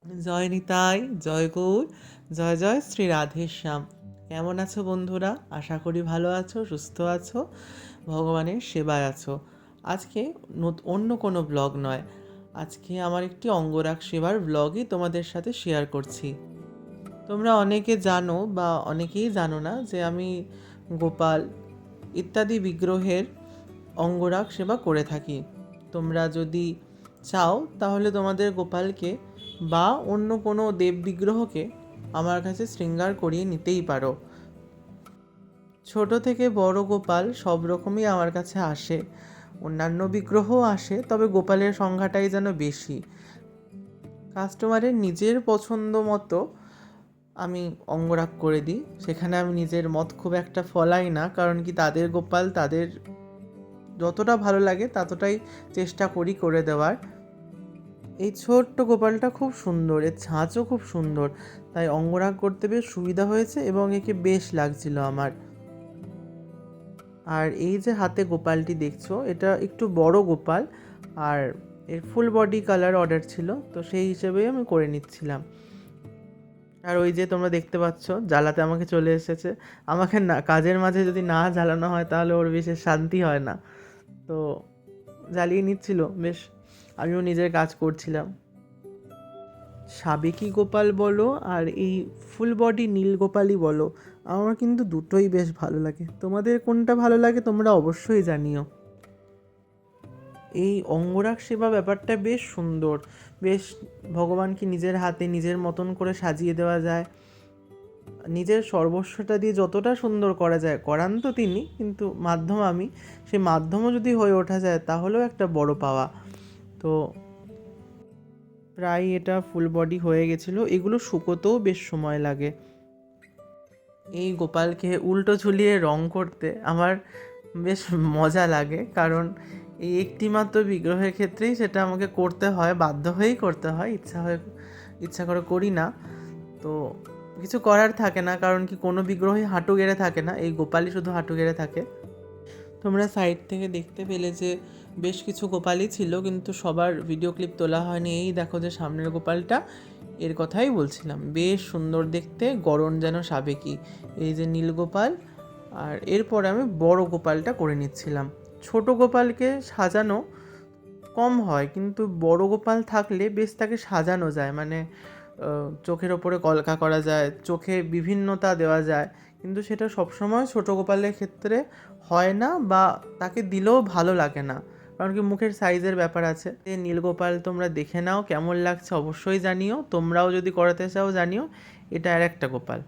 জয় নিতাই, জয় গৌর, জয় জয় শ্রী রাধেশ্যাম। কেমন আছো বন্ধুরা? আশা করি ভালো আছো, সুস্থ আছো, ভগবানের সেবায় আছো। আজকে অন্য কোনো ব্লগ নয়, আজকে আমার একটি অঙ্গরাগ সেবার ব্লগই তোমাদের সাথে শেয়ার করছি। তোমরা অনেকে জানো বা অনেকেই জানো না যে আমি গোপাল ইত্যাদি বিগ্রহের অঙ্গরাগ সেবা করে থাকি। তোমরা যদি চাও তাহলে তোমাদের গোপালকে বা অন্য কোনো দেব বিগ্রহকে আমার কাছে শৃঙ্গার করিয়ে নিতেই পারো। ছোট থেকে বড় গোপাল সব রকমই আমার কাছে আসে, অন্যান্য বিগ্রহও আসে, তবে গোপালের সংখ্যাটাই যেন বেশি। কাস্টমারের নিজের পছন্দ মতো আমি অঙ্গরাগ করে দিই, সেখানে আমি নিজের মত খুব একটা ফলাই না, কারণ কি তাদের গোপাল তাদের যতটা ভালো লাগে ততটাই চেষ্টা করি করে দেওয়ার। এই ছোট্ট গোপালটা খুব সুন্দর, এর ছাঁচও খুব সুন্দর, তাই অঙ্গরাগ করতে বেশ সুবিধা হয়েছে এবং একে বেশ লাগছিল আমার। আর এই যে হাতে গোপালটি দেখছো, এটা একটু বড় গোপাল, আর এর ফুল বডি কালার অর্ডার ছিল, তো সেই হিসেবেই আমি করে নিচ্ছিলাম। আর ওই যে তোমরা দেখতে পাচ্ছ জ্বালাতে আমাকে চলে এসেছে। আমাকে না, কাজের মাঝে যদি না জ্বালানো হয় তাহলে ওর বিশেষ শান্তি হয় না, তো জ্বালিয়ে নিচ্ছিল বেশ। আমিও নিজের কাজ করছিলাম। সাবেকি গোপাল বলো আর এই ফুল বডি নীল গোপালই বলো, আমার কিন্তু দুটোই বেশ ভালো লাগে। তোমাদের কোনটা ভালো লাগে তোমরা অবশ্যই জানিও। এই অঙ্গরাগ সেবা ব্যাপারটা বেশ সুন্দর, বেশ ভগবানকে নিজের হাতে নিজের মতন করে সাজিয়ে দেওয়া যায়। নিজের সর্বস্বটা দিয়ে যতটা সুন্দর করা যায় করান তো তিনি, কিন্তু মাধ্যম আমি, সেই মাধ্যমও যদি হয়ে ওঠা যায় তাহলেও একটা বড় পাওয়া। তো প্রায় এটা ফুল বডি হয়ে গেছিলো, এগুলো শুকোতেও বেশ সময় লাগে। এই গোপালকে উল্টো ঝুলিয়ে রং করতে আমার বেশ মজা লাগে, কারণ এই একটি মাত্র বিগ্রহের ক্ষেত্রেই সেটা আমাকে করতে হয়, বাধ্য হয়েই করতে হয়, ইচ্ছা করে করি না। তো কিছু করার থাকে না, কারণ কি কোনো বিগ্রহই হাঁটু গেড়ে থাকে না, এই গোপালই শুধু হাঁটু গেড়ে থাকে। তোমরা সাইড থেকে দেখতে পেলে যে বেশ কিছু গোপালই ছিল, কিন্তু সবার ভিডিও ক্লিপ তোলা হয়নি। এই দেখো যে সামনের গোপালটা, এর কথাই বলছিলাম, বেশ সুন্দর দেখতে, গড়ন যেন সাবেকি। এই যে নীল গোপাল, আর এরপর আমি বড় গোপালটা করে নিচ্ছিলাম। ছোট গোপালকে সাজানো কম হয়, কিন্তু বড় গোপাল থাকলে বেশ তাকে সাজানো যায়, মানে চোখের ওপরে কলকা করা যায়, চোখে বিভিন্নতা দেওয়া যায়, কিন্তু সেটা সবসময় ছোট গোপালের ক্ষেত্রে হয় না, বা তাকে দিলেও ভালো লাগে না, কারণ কি মুখের সাইজের ব্যাপার আছে। নীলগোপাল তোমরা দেখে নাও, কেমন লাগছে অবশ্যই জানিও, তোমরাও যদি করাতে চাও জানিও। এটা আর একটা গোপাল।